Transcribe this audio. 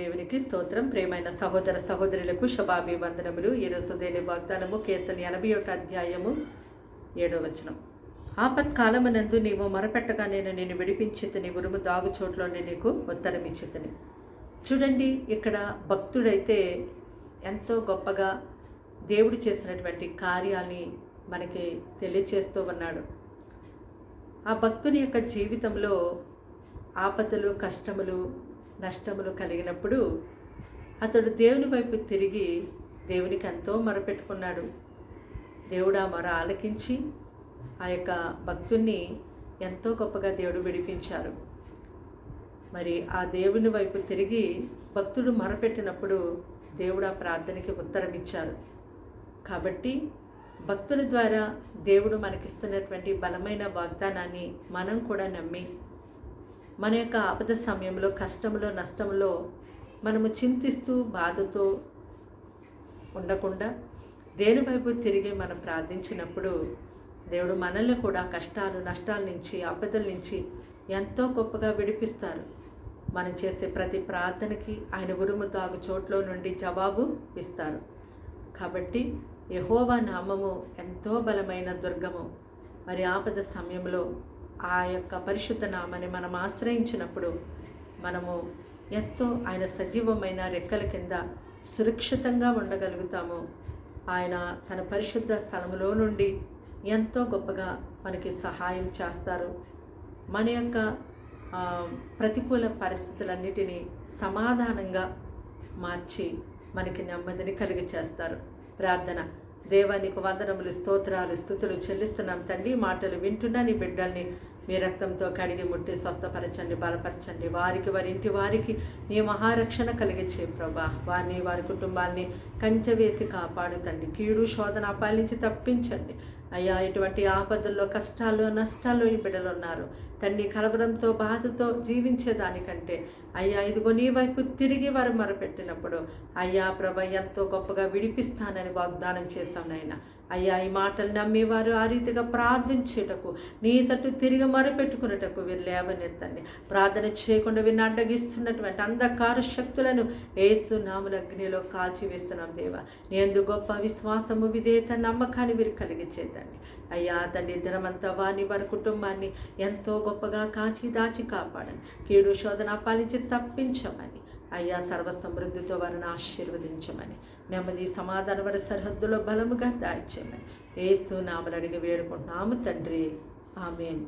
దేవునికి స్తోత్రం. ప్రేమైన సహోదర సహోదరులకు శుభాభివందనములు. ఈరోజు దేని వాగ్దానము కీర్తన 81 అధ్యాయము 7వ వచనం. ఆపత్కాలమునందు నీవు మొరపెట్టగా నేను నిన్ను విడిపించితిని, ఉరుము దాగు చోట్లోనే నీకు ఉత్తరమిచ్చితిని. చూడండి, ఇక్కడ భక్తుడైతే ఎంతో గొప్పగా దేవుడు చేసినటువంటి కార్యాల్ని మనకి తెలియచేస్తూ ఉన్నాడు. ఆ భక్తుని యొక్క జీవితంలో ఆపదలు, కష్టములు, నష్టములు కలిగినప్పుడు అతడు దేవుని వైపు తిరిగి దేవునికి ఎంతో మొరపెట్టుకున్నాడు. దేవుడు ఆ మొర ఆలకించి ఆ యొక్క భక్తుణ్ణి ఎంతో గొప్పగా దేవుడు విడిపించారు. మరి ఆ దేవుని వైపు తిరిగి భక్తుడు మొరపెట్టినప్పుడు దేవుడు ఆ ప్రార్థనకి ఉత్తరం ఇచ్చారు. కాబట్టి భక్తుల ద్వారా దేవుడు మనకిస్తున్నటువంటి బలమైన వాగ్దానాన్ని మనం కూడా నమ్మి మన యొక్క ఆపద సమయంలో, కష్టంలో, నష్టంలో మనము చింతిస్తూ బాధతో ఉండకుండా దేని వైపు తిరిగి మనం ప్రార్థించినప్పుడు దేవుడు మనల్ని కూడా కష్టాలు, నష్టాల నుంచి, ఆపదల నుంచి ఎంతో గొప్పగా విడిపిస్తారు. మనం చేసే ప్రతి ప్రార్థనకి ఆయన ఉరుము తాగు చోట్లో నుండి జవాబు ఇస్తారు. కాబట్టి యెహోవా నామము ఎంతో బలమైన దుర్గము. మరి ఆపద సమయంలో ఆ యొక్క పరిశుద్ధ నామాన్ని మనం ఆశ్రయించినప్పుడు మనము ఎంతో ఆయన సజీవమైన రెక్కల కింద సురక్షితంగా ఉండగలుగుతాము. ఆయన తన పరిశుద్ధ స్థలములో నుండి ఎంతో గొప్పగా మనకి సహాయం చేస్తారు. మన యొక్క ప్రతికూల పరిస్థితులన్నిటినీ సమాధానంగా మార్చి మనకి నెమ్మదిని కలిగచేస్తారు. ప్రార్థన. దేవా, నీకు వందనములు, స్తోత్రాలు, స్తుతులు చెల్లిస్తున్నాం తండ్రి. మాటలు వింటున్నా నీ బిడ్డల్ని మీ రక్తంతో కడిగి ముట్టి స్వస్థపరచండి, బలపరచండి. వారికి, వారి ఇంటి వారికి నీ మహారక్షణ కలిగించే ప్రభా. వారిని, వారి కుటుంబాలని కంచె వేసి కాపాడు తండ్రి. కీడు, శోధన, అపాల నుంచి తప్పించండి అయ్యా. ఇటువంటి ఆపదల్లో, కష్టాల్లో, నష్టాల్లో ఈ బిడ్డలు ఉన్నారు తండ్రి. కలవరంతో, బాధతో జీవించేదానికంటే అయ్యా ఇదిగో నీ వైపు తిరిగి వారు మొరపెట్టినప్పుడు అయ్యా ప్రభ ఎంతో గొప్పగా విడిపిస్తానని వాగ్దానం చేశాం నాయన. అయ్యా ఈ మాటలు నమ్మి వారు ఆ రీతిగా ప్రార్థించేటకు, నీ తట్టు తిరిగి మొరపెట్టుకునేటకు వీరు లేవనెత్తండి. ప్రార్థన చేయకుండా వీరిని అడ్డగిస్తున్నటువంటి అంధకార శక్తులను యేసు నామమున అగ్నిలో కాల్చివేస్తున్నాం దేవా. నీ గొప్ప విశ్వాసము, విధేయత, నమ్మకాన్ని వీరు కలిగించేద్దండి అయ్యా. తండ్రి దినమంతా వారిని, వారి కుటుంబాన్ని ఎంతో గొప్పగా కాచి దాచి కాపాడని, కీడు, శోధన, పాలించి తప్పించమని అయ్యా. సర్వ సమృద్ధితో వారిని ఆశీర్వదించమని, నెమ్మది, సమాధానం వారి సరిహద్దులో బలముగా దాయిచేయమని యేసు నామమున అడిగి వేడుకుంటున్నాము తండ్రి. ఆమేన్.